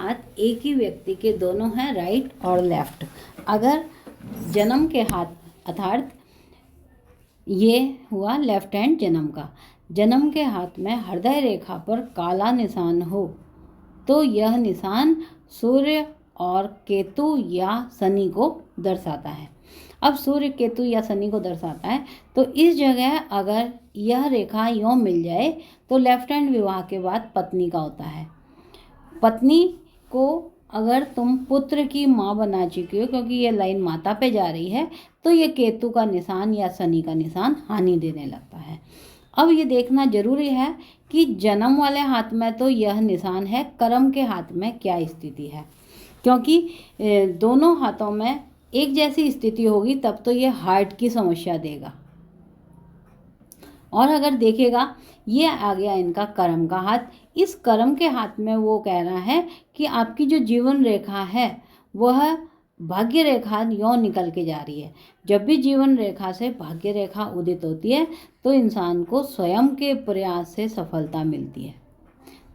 हाथ एक ही व्यक्ति के दोनों हैं, राइट और लेफ्ट। अगर जन्म के हाथ अर्थात ये हुआ लेफ्ट हैंड जन्म का, जन्म के हाथ में हृदय रेखा पर काला निशान हो तो यह निशान सूर्य और केतु या शनि को दर्शाता है। अब सूर्य केतु या शनि को दर्शाता है, तो इस जगह अगर यह रेखा यों मिल जाए तो लेफ्ट हैंड विवाह के बाद पत्नी का होता है। पत्नी को अगर तुम पुत्र की माँ बना चुकी हो, क्योंकि ये लाइन माता पे जा रही है, तो ये केतु का निशान या शनि का निशान हानि देने लगता है। अब ये देखना जरूरी है कि जन्म वाले हाथ में तो यह निशान है, कर्म के हाथ में क्या स्थिति है, क्योंकि दोनों हाथों में एक जैसी स्थिति होगी तब तो ये हार्ट की समस्या देगा। और अगर देखेगा ये आ गया इनका कर्म का हाथ, इस कर्म के हाथ में वो कह रहा है कि आपकी जो जीवन रेखा है वह भाग्य रेखा यों निकल के जा रही है। जब भी जीवन रेखा से भाग्य रेखा उदित होती है तो इंसान को स्वयं के प्रयास से सफलता मिलती है।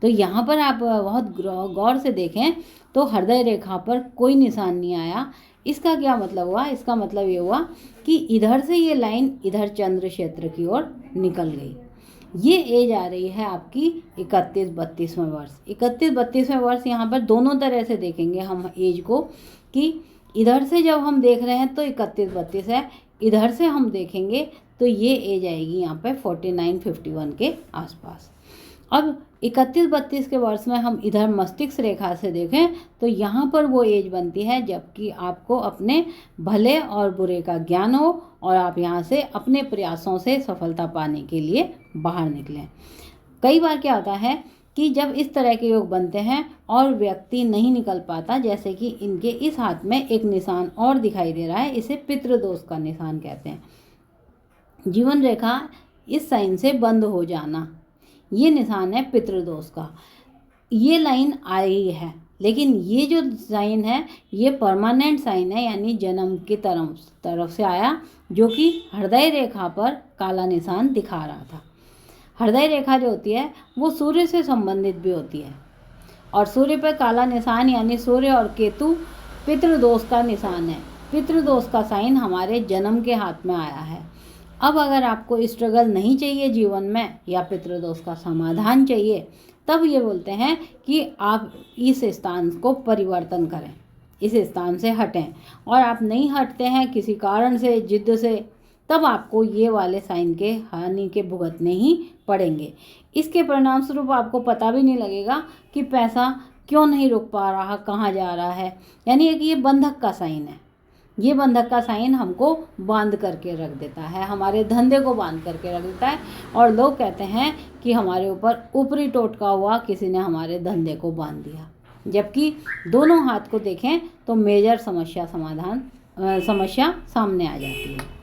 तो यहाँ पर आप बहुत गौर से देखें तो हृदय रेखा पर कोई निशान नहीं आया। इसका क्या मतलब हुआ? इसका मतलब ये हुआ कि इधर से ये लाइन इधर चंद्र क्षेत्र की ओर निकल गई। ये एज आ रही है आपकी 31-32वें वर्ष। 31-32वें वर्ष यहाँ पर दोनों तरह से देखेंगे हम एज को, कि इधर से जब हम देख रहे हैं तो 31-32 है, इधर से हम देखेंगे तो ये एज आएगी यहाँ पे 49-51 के आसपास। अब 31-32 के वर्ष में हम इधर मस्तिष्क रेखा से देखें तो यहाँ पर वो एज बनती है जबकि आपको अपने भले और बुरे का ज्ञान हो और आप यहाँ से अपने प्रयासों से सफलता पाने के लिए बाहर निकलें। कई बार क्या होता है कि जब इस तरह के योग बनते हैं और व्यक्ति नहीं निकल पाता, जैसे कि इनके इस हाथ में एक निशान और दिखाई दे रहा है, इसे पितृदोष का निशान कहते हैं। जीवन रेखा इस साइन से बंद हो जाना, ये निशान है पितृदोष का। ये लाइन आई है, लेकिन ये जो साइन है ये परमानेंट साइन है, यानी जन्म की तरफ से आया, जो कि हृदय रेखा पर काला निशान दिखा रहा था। हृदय रेखा जो होती है वो सूर्य से संबंधित भी होती है, और सूर्य पर काला निशान यानी सूर्य और केतु पितृदोष का निशान है। पितृदोष का साइन हमारे जन्म के हाथ में आया है। अब अगर आपको स्ट्रगल नहीं चाहिए जीवन में या पितृदोष का समाधान चाहिए, तब ये बोलते हैं कि आप इस स्थान को परिवर्तन करें, इस स्थान से हटें, और आप नहीं हटते हैं किसी कारण से, जिद से, तब आपको ये वाले साइन के हानि के भुगतने ही पड़ेंगे। इसके परिणाम स्वरूप आपको पता भी नहीं लगेगा कि पैसा क्यों नहीं रुक पा रहा, कहाँ जा रहा है। यानी कि ये बंधक का साइन है। ये बंधक का साइन हमको बांध करके रख देता है, हमारे धंधे को बांध करके रख देता है, और लोग कहते हैं कि हमारे ऊपर ऊपरी टोटका हुआ, किसी ने हमारे धंधे को बांध दिया। जबकि दोनों हाथ को देखें तो मेजर समस्या सामने आ जाती है।